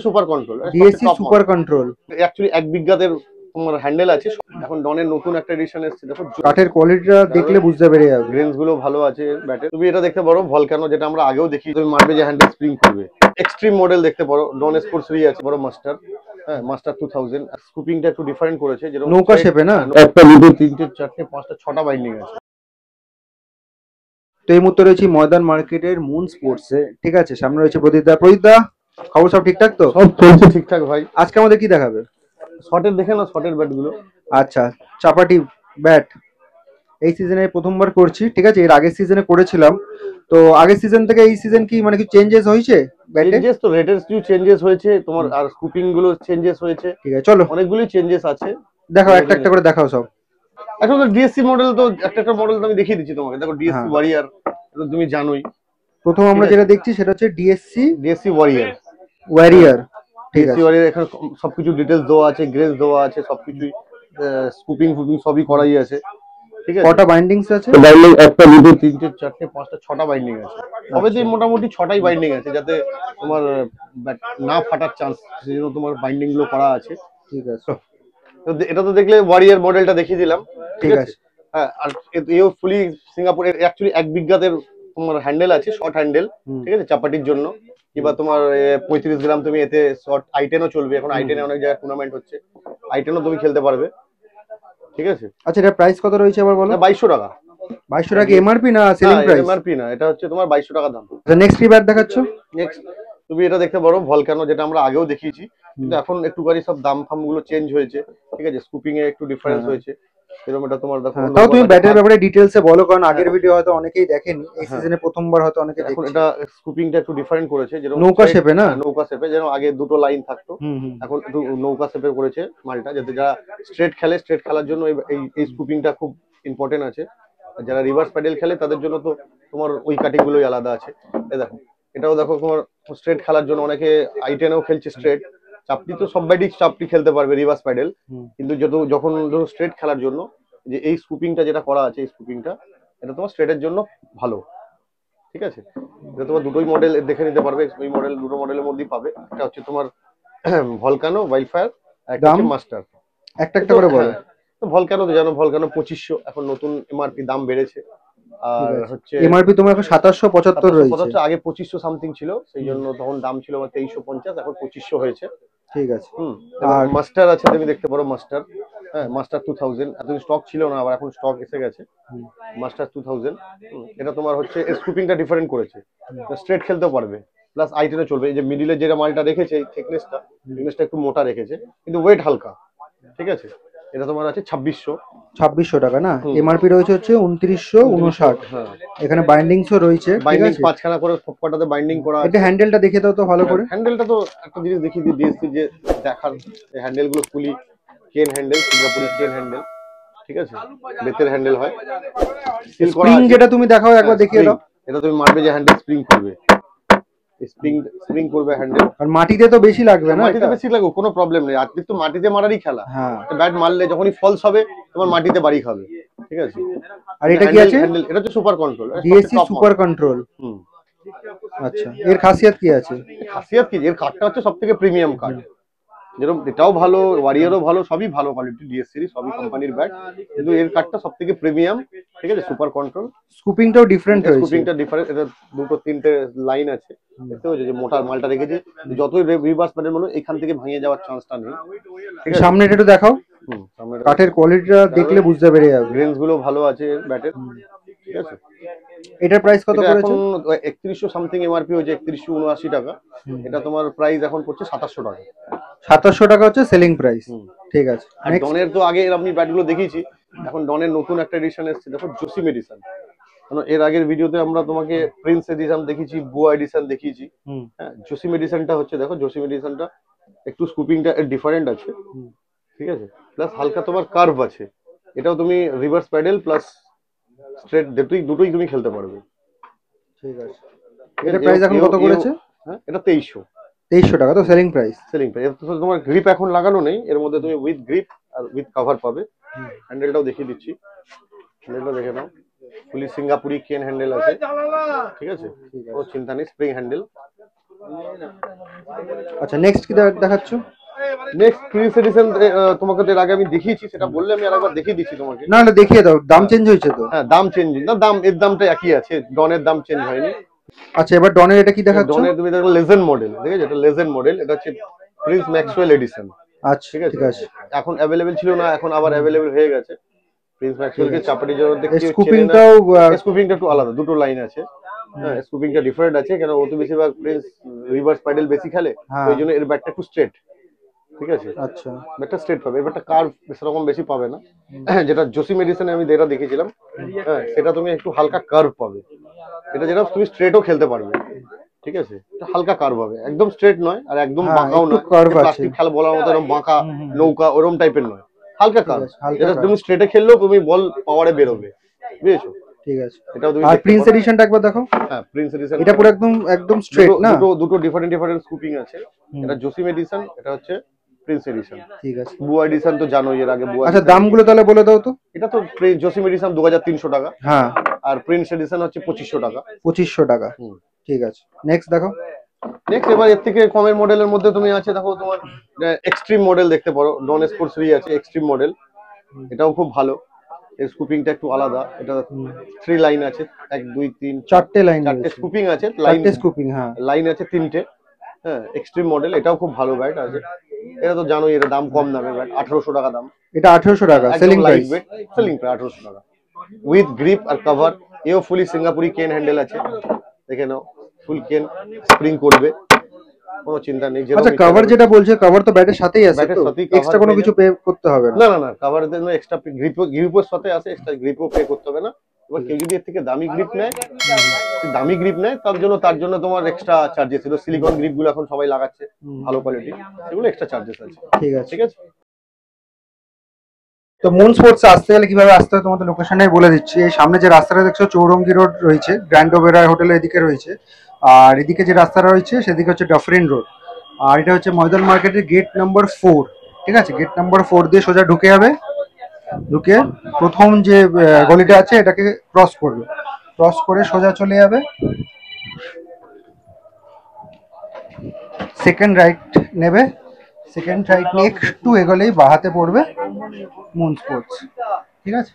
Super control DSC super control actually 1 বিঘাতের তোমার handle আছে। এখন ডনের নতুন একটা এডিশন এসেছে, দেখো কাঠের কোয়ালিটিটা দেখলে বুঝতে পেরে যাবে। গ্রেনস গুলো ভালো আছে ব্যাটে। তুমি এটা দেখতে পারো ভলকানো, যেটা আমরা আগেও দেখি, তুমি মারবে যে হ্যান্ডেল স্প্রিং করবে। এক্সট্রিম মডেল দেখতে পারো, ডন স্পোর্টস 3 আছে, বড় মাস্টার, হ্যাঁ মাস্টার 2000। স্কুপিংটা একটু ডিফারেন্ট করেছে, যেরকম নৌকা শেপে না, একটা দুটো তিনটে চারটে পাঁচটা ছটা বাইন্ডিং আছে। তো এই মুহূর্তে রয়েছে ময়দান মার্কেটের মুন স্পোর্টসে, ঠিক আছে। সামনে রয়েছে প্রদীপ দা, খবর সব ঠিকঠাক তো? সব চলছে ঠিকঠাক ভাই। আজকে আমাদের কি দেখাবে? শর্টের দেখে না, শর্টের ব্যাট গুলো। আচ্ছা, চাপাটি ব্যাট এই সিজনে প্রথমবার করছি, ঠিক আছে। এর আগের সিজনে করেছিলাম, তো আগের সিজন থেকে এই সিজন কি মানে কি চেঞ্জেস হয়েছে ব্যাটে? চেঞ্জেস তো রেটের কিছু চেঞ্জেস হয়েছে তোমার, আর স্কুপিং গুলো চেঞ্জেস হয়েছে, ঠিক আছে চলো অনেকগুলোই চেঞ্জেস আছে। দেখাও, একটা একটা করে দেখাও সব। এখন তো ডিএসসি মডেল, তো একটা একটা মডেল তো আমি দেখিয়ে দিচ্ছি তোমাকে। দেখো ডিএসসি হ্যাঁ, ওয়ারিয়ার, এটা তুমি জানোই। প্রথম আমরা যেটা দেখছি সেটা হচ্ছে ডিএসসি ওয়ারিয়ার। ওয়ারিয়ার, ঠিক ডিএসসি আছে। ওয়ারিয়ার এখানে সবকিছু ডিটেলস দেওয়া আছে, গ্রেস দেওয়া আছে, সবকিছুই স্কুপিং ফুপিং সবই করাই আছে, ঠিক আছে। কটা বাইন্ডিংস আছে? বাইন্ডিং একটা দুটো তিনটে চারটে পাঁচটা ছটা বাইন্ডিং আছে। সবেতে মোটামুটি ছটাই বাইন্ডিং আছে, যাতে তোমার না ফাটার চান্স, সেজন্য তোমার বাইন্ডিং গুলো করা আছে, ঠিক আছে। তো এটা তো দেখলে ওয়ারিয়ার মডেলটা দেখিয়ে দিলাম, ঠিক ঠিক আছে। আছে। হ্যাঁ, আর এও ফুলি সিঙ্গাপুরের অ্যাকচুয়ালি 1 বিঘাতের তোমার হ্যান্ডেল আছে, শর্ট হ্যান্ডেল, ঠিক আছে, চাপাটির জন্য। কিংবা তোমার 35 গ্রাম তুমি এতে শর্ট আই10ও চলবে। এখন আই10 অনেক জায়গায় টুর্নামেন্ট হচ্ছে, আই10ও তুমি খেলতে পারবে, ঠিক আছে। আচ্ছা, এটা প্রাইস কত রয়েছে আবার বলো? 2200 টাকা। 2200 টাকা এমআরপি না সেলিং প্রাইস? এমআরপি না, এটা হচ্ছে তোমার 2200 টাকা দাম। আচ্ছা, নেক্সট কি ব্যাট দেখাচ্ছ? নেক্সট তুমি এটা দেখতে পারো ভলকানো, যেটা আমরা আগেও দেখিয়েছি, কিন্তু এখন একটুখানি সব দাম ফাম গুলো চেঞ্জ হয়েছে, ঠিক আছে। স্কুপিং এ একটু ডিফারেন্স হয়েছে, এরকম এটা তোমার দেখো। তাও তুমি ব্যাটের ব্যাপারে ডিটেইলসে বলো, কারণ আগের ভিডিও হয়তো অনেকেই দেখেনি, এই সিজনে প্রথমবার হয়তো অনেকে এখন দেখছে। এটা স্কুপিংটা একটু ডিফারেন্ট করেছে, যেরকম নৌকা শেপে না, নৌকা শেপে, যেন আগে দুটো লাইন থাকতো, এখন একটু নৌকা শেপের করেছে মালটা, যাতে যারা স্ট্রেট খেলে, স্ট্রেট খেলার জন্য এই স্কুপিংটা খুব ইম্পর্টেন্ট আছে। আর যারা রিভার্স প্যাডেল খেলে তাদের জন্য তো তোমার ওই কাটিং গুলোই আলাদা আছে। এই দেখো, এটাও দেখো তোমার স্ট্রেট খেলার জন্য, অনেকে আই10ও খেলছে স্ট্রেট। চাপটি তো সব ব্যাটই চাপটি খেলতে পারবে রিভার্স প্যাডেল, কিন্তু যখন ধরো স্ট্রেট খেলার জন্য যে এই স্কুপিংটা যেটা করা আছে, এই স্কুপিংটা এটা তোমার স্ট্রেটের জন্য ভালো, ঠিক আছে। এটা তোমার দুটোই মডেল দেখে নিতে পারবে, ওই মডেল দুটো মডেলের মধ্যেই পাবে। এটা হচ্ছে তোমার ভলকানো ওয়াইল্ড ফায়ার, একটা হচ্ছে মাস্টার। একটা একটা করে বলো। তো ভলকানো তো জানো, ভলকানো 2500, এখন নতুন এমআরপি দাম বেড়েছে। আর হচ্ছে এমআরপি তোমার এখন 2775 রয়েছে, আগে 2500 সামথিং ছিল, সেই জন্য তখন দাম ছিল আমার 2350, এখন 2500 হয়েছে, ঠিক আছে। আর মাস্টার আছে, তুমি দেখতে পারো মাস্টার, হ্যাঁ মাস্টার 2000, এতদিন স্টক ছিল না, আবার এখন স্টক এসে গেছে মাস্টার 2000। এটা তোমার হচ্ছে স্কুপিংটা ডিফারেন্ট করেছে, স্ট্রেট খেলতেও পারবে, প্লাস আই10ও চলবে। এই যে মিডিলে যে মালটা রেখেছে, এই থিকনেসটা একটু মোটা রেখেছে, কিন্তু ওয়েট হালকা, ঠিক আছে। এটা তোমার আছে 2600 টাকা না, এমআরপি রয়েছে হচ্ছে 2959। এখানে বাইন্ডিংসও রয়েছে, বাইন্ডিং পাঁচখানা করে সবকটাতে বাইন্ডিং করা আছে। এটা হ্যান্ডেলটা দেখে দাও তো ভালো করে। হ্যান্ডেলটা তো একটা জিনিস দেখিয়ে দিই, ডিএসসি যে দেখার হ্যান্ডেল গুলো ফুলি চেন হ্যান্ডেল, সিঙ্গাপুরি চেন হ্যান্ডেল, ঠিক আছে, বেতের হ্যান্ডেল হয়, সিল করা স্প্রিং আছে। যেটা তুমি দেখাও একবার দেখিয়ে দাও। এটা তুমি মারবে যে হ্যান্ডেল স্প্রিং করবে, স্প্রিং করবে হ্যান্ডেল। আর মাটিতে তো বেশি লাগবে না? মাটিতে বেশি লাগবে, কোনো প্রবলেম নেই, আর তো মাটিতে মারারই খেলা। হ্যাঁ, ব্যাট মারলে যখনই ফলস হবে তোমার মাটিতে বাড়ি খাবে, ঠিক আছে। আর এটা কি আছে? এটা হচ্ছে super control, DSC super control. আচ্ছা, এর খাসিয়াত কি আছে? খাসিয়াত কি, এর কাঠটা হচ্ছে সবথেকে প্রিমিয়াম কাঠ, যেরকম এটাও ভালো, ওয়ারিয়ারও ভালো, সবই ভালো কোয়ালিটি, ডিএসসি সবই কোম্পানির ব্যাট, কিন্তু এর কাঠটা সবথেকে প্রিমিয়াম, ঠিক আছে, সুপার কন্ট্রোল। স্কুপিংটাও ডিফারেন্ট হয়েছে, স্কুপিংটা ডিফারেন্ট, এটা দুটো তিনটে লাইন আছে, দেখতে পাচ্ছ যে মোটা মালটা রেখেছে, যতই রিভার্স প্যাডেল বলো এখান থেকে ভেঙে যাওয়ার চান্সটা নেই, ঠিক আছে। সামনে একটু দেখাও, কাঠের কোয়ালিটিটা দেখলে বুঝতে পেরে যাবে। গ্রেনস গুলো ভালো আছে ব্যাটের, ঠিক আছে। এটার প্রাইস কত পড়েছে? এখন 3100 সামথিং এমআরপি হয়েছে, 3179 টাকা। এটা তোমার প্রাইস এখন পড়ছে 2700 টাকা। 2700 টাকা হচ্ছে সেলিং প্রাইস, ঠিক আছে। আর ডনের তো আগে আমি ব্যাটগুলো দেখিয়েছি, এখন ডনের নতুন একটা এডিশন এসেছে, দেখো জোসিম এডিশন। এর আগের ভিডিওতে আমরা তোমাকে প্রিন্স এডিশন দেখিয়েছি, বুয়া এডিশন দেখিয়েছি, হ্যাঁ জোসিম এডিশনটা হচ্ছে, দেখো জোসিম এডিশনটা একটু স্কুপিংটা ডিফারেন্ট আছে, ঠিক আছে, প্লাস হালকা তোমার কার্ভ আছে। এটাও তুমি রিভার্স প্যাডেল প্লাস স্ট্রেট দুটোই তুমি খেলতে পারবে, ঠিক আছে। এটা প্রাইস এখন কত করেছে? হ্যাঁ, এটা 2300 টাকা তো সেলিং প্রাইস। তোমার গ্রিপ এখন লাগানো নেই, এর মধ্যে তুমি উইথ গ্রিপ আর উইথ কভার পাবে। হ্যান্ডেলটাও দেখিয়ে দিচ্ছি, হ্যান্ডেলটা দেখে নাও, ফুলি সিঙ্গাপুরি কেন হ্যান্ডেল আছে, ঠিক আছে, কোনো চিন্তা নেই, স্প্রিং হ্যান্ডেল, আচ্ছা নেক্সট কি দেখাচ্ছ? নেক্সট প্রিন্স এডিশন তোমাকে তো এর আগে আমি দেখিয়েছি, সেটা বললে আমি আরেকবার দেখিয়ে দিচ্ছি তোমাকে। না না দেখিয়ে দাও, দাম চেঞ্জ হয়েছে তো? হ্যাঁ দাম চেঞ্জ না, দাম এর দামটা একই আছে, ডনের দাম চেঞ্জ হয়নি। আচ্ছা এবার ডনের এটা কি দেখাচ্ছ? ডনের তুমি দেখো লেজেন্ড মডেল, ঠিক আছে, এটা লেজেন্ড মডেল, এটা হচ্ছে প্রিন্স ম্যাক্সওয়েল এডিশন। আচ্ছা ঠিক আছে। এখন অ্যাভেলেবেল ছিল না, এখন আবার অ্যাভেলেবেল হয়ে গেছে। প্রিন্স ম্যাক্সওয়েল কে চাপাটি জন্য দেখতে স্কুপিংটাও স্কুপিংটা একটু আলাদা, দুটো লাইন আছে। হ্যাঁ স্কুপিংটা ডিফারেন্ট আছে, কেন ও তো বেশিরভাগ প্রিন্স রিভার্স প্যাডেল বেশি খেলে, ওই জন্য এর ব্যাটটা একটু স্ট্রেট, ঠিক আছে। আচ্ছা ব্যাটটা স্ট্রেট পাবে, এবারটা কার্ভ সেরকম বেশি পাবে না। যেটা জোসি মেডিসিনে আমি যেটা দেখেছিলাম, হ্যাঁ সেটা তুমি একটু হালকা কার্ভ পাবে। এটা যেটা তুমি স্ট্রেটও খেলতে পারবে, ঠিক আছে। এটা হালকা কার্ভ হবে, একদম স্ট্রেট নয় আর একদম বাঁকাও নয়, প্লাস্টিক খেলা বলার মতো এরকম বাঁকা নৌকা ওরকম টাইপের নয়, হালকা কার্ভ, যেটা তুমি স্ট্রেটে খেললেও তুমি বল পাওয়ারে বেরোবে, বুঝেছো? ঠিক আছে। এটাও তুমি আর প্রিন্স এডিশনটা একবার দেখো। হ্যাঁ প্রিন্স এডিশন এটা পুরো একদম একদম স্ট্রেট না? দুটো ডিফারেন্ট স্কুপিং আছে। এটা জোসিম এডিশন, এটা হচ্ছে প্রিন্স এডিশন। ঠিক আছে। বুয়া এডিশন তো জানোই, এর আগে বুয়া। আচ্ছা দামগুলো তাহলে বলে দাও তো। এটা তো জোসিম এডিশন 2300 টাকা। হ্যাঁ। আর প্রিন্স এডিশন হচ্ছে 2500 টাকা। 2500 টাকা। ঠিক আছে। নেক্সট দেখো। নেক্সট এবার এর থেকে কমের মডেলের মধ্যে তুমি আছে দেখো, তোমার এক্সট্রিম মডেল দেখতে পারো, ডন স্পোর্টস 3 আছে এক্সট্রিম মডেল, এটাও খুব ভালো। এর স্কুপিংটা একটু আলাদা, এটা 3 লাইন আছে, 1 2 3 4টে লাইন, 4টে স্কুপিং আছে, লাইন স্কুপিং, হ্যাঁ লাইন আছে 3টে। হ্যাঁ এক্সট্রিম মডেল, এটাও খুব ভালো ব্যাট আছে। এটা তো জানোই, এটা দাম কম দামে ব্যাট, 1800 টাকা দাম। এটা 1800 টাকা সেলিং প্রাইস। সেলিং প্রাইস 1800 টাকা উইথ গ্রিপ আর কভার। এও ফুলি সিঙ্গাপুরি কেন হ্যান্ডেল আছে, দেখে নাও, ফুল কেন স্প্রিং করবে, কোনো চিন্তা নেই। আচ্ছা কভার যেটা বলছে, কভার তো ব্যাটের সাথেই আছে, তো এক্সট্রা কোনো কিছু পে করতে হবে না? না না না, কভারের জন্য এক্সট্রা গ্রিপের সাথে আছে, এক্সট্রা গ্রিপও পে করতে হবে না। এবার কেউ যদি এর থেকে দামি গ্রিপ নেয়, তার জন্য তোমার এক্সট্রা চার্জেস ছিল। সিলিকন গ্রিপ গুলো এখন সবাই লাগাচ্ছে, ভালো কোয়ালিটি, সেগুলো এক্সট্রা চার্জেস আছে। ঠিক আছে, ঠিক আছে। তো মুন স্পোর্টস আসতে গেলে কিভাবে আসতে হয় তোমাদের লোকেশনে বলে দিচ্ছি। এই সামনে যে রাস্তাটা দেখছো চৌরঙ্গি রোড রয়েছে, গ্র্যান্ড ওবেরা হোটেলের এদিকে রয়েছে, আর এদিকে যে রাস্তাটা রয়েছে সেদিকে হচ্ছে ডাফরিন রোড, আর এটা হচ্ছে ময়দান মার্কেটের গেট নাম্বার 4। ঠিক আছে, গেট নাম্বার 4 দিয়ে সোজা ঢুকে যাবে, ঢুকে প্রথম যে গলিটা আছে এটাকে ক্রস করবে, ক্রস করে সোজা চলে যাবে, সেকেন্ড রাইট নেবে, সেকেন্ড রাইট নিয়ে একটু এগোলেই বাহাতে পড়বে মুন স্পোর্টস। ঠিক আছে।